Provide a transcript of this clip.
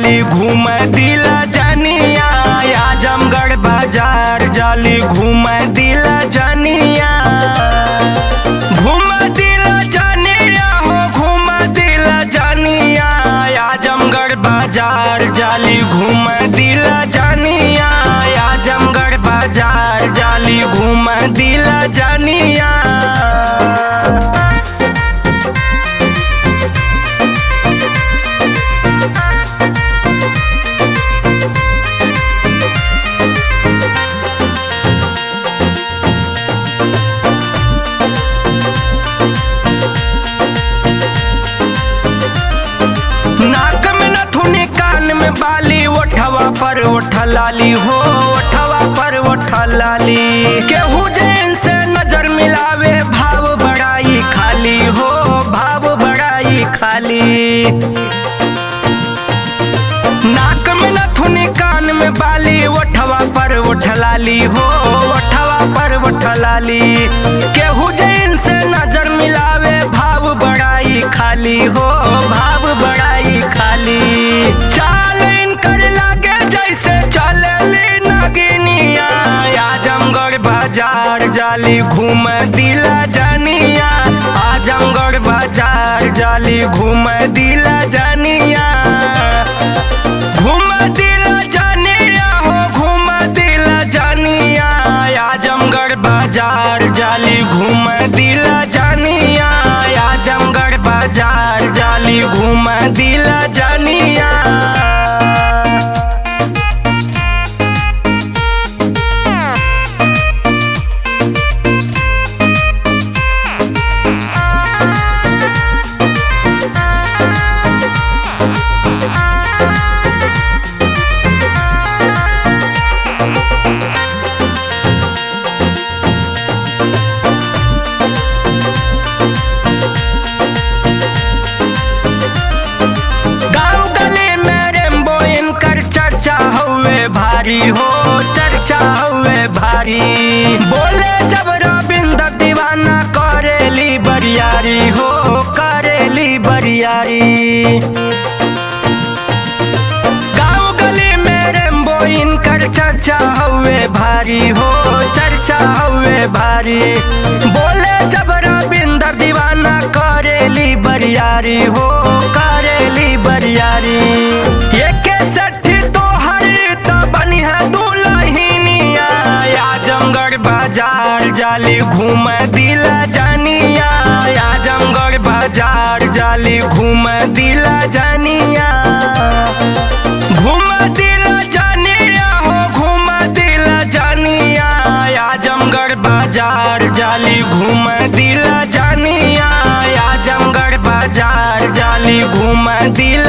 जाली घूम दिला जानिया, आजमगढ़ बाजार जाली घूम दिला जानिया। घूम दिला जानिया हो घूम दिला जानिया, आजमगढ़ बाजार जाली घूम दिला जानिया, आजमगढ़ बाजार जाली घूम दिला जानिया। नाक में नथुनी कान में बाली, ओठवा पर ओठ लाली हो, ओठवा पर ओठ लाली। केहू जैन से नजर मिलावे भाव बड़ाई खाली हो, भाव बड़ाई खाली। नाक में नथुनी कान में बाली, ओठवा पर ओठ लाली हो, ओठवा पर ओठ लाली। केहू जैन से नजर मिलावे भाव बड़ाई खाली हो, भाव बड़ाई खाली। चाल इनकर लागे जैसे चलेली नगिनिया, आजमगढ़ बाजार जाली घूम दिला जानिया, आजमगढ़ बाजार जाली घूम दिला जानिया। घूम दिला जानिया हो घूम दिला जानिया, आजमगढ़ बाजार जाली घूम दिला जानिया, आजमगढ़ बाजार जाली घूम दिला जानिया। चर्चा हुए भारी हो, चर्चा हुए भारी। बोले जब रविंद्र दीवाना करेली बरियारी हो, करेली बरियारी। गाँव गली में रेम्बो इनकर चर्चा हुए भारी हो, चर्चा हुए भारी। बोले जब रविंद्र दीवाना करेली बरियारी हो, करेली बरियारी। ये आजमगढ़ बाजार जाली घूम दिला जानिया, आजमगढ़ बाजार जाली घूम दिला जानिया। घूम दिला जानिया हो घूम दिला जानिया, आजमगढ़ बाजार जाली घूम दिला जानिया, आजमगढ़ बाजार जाली घूम दिला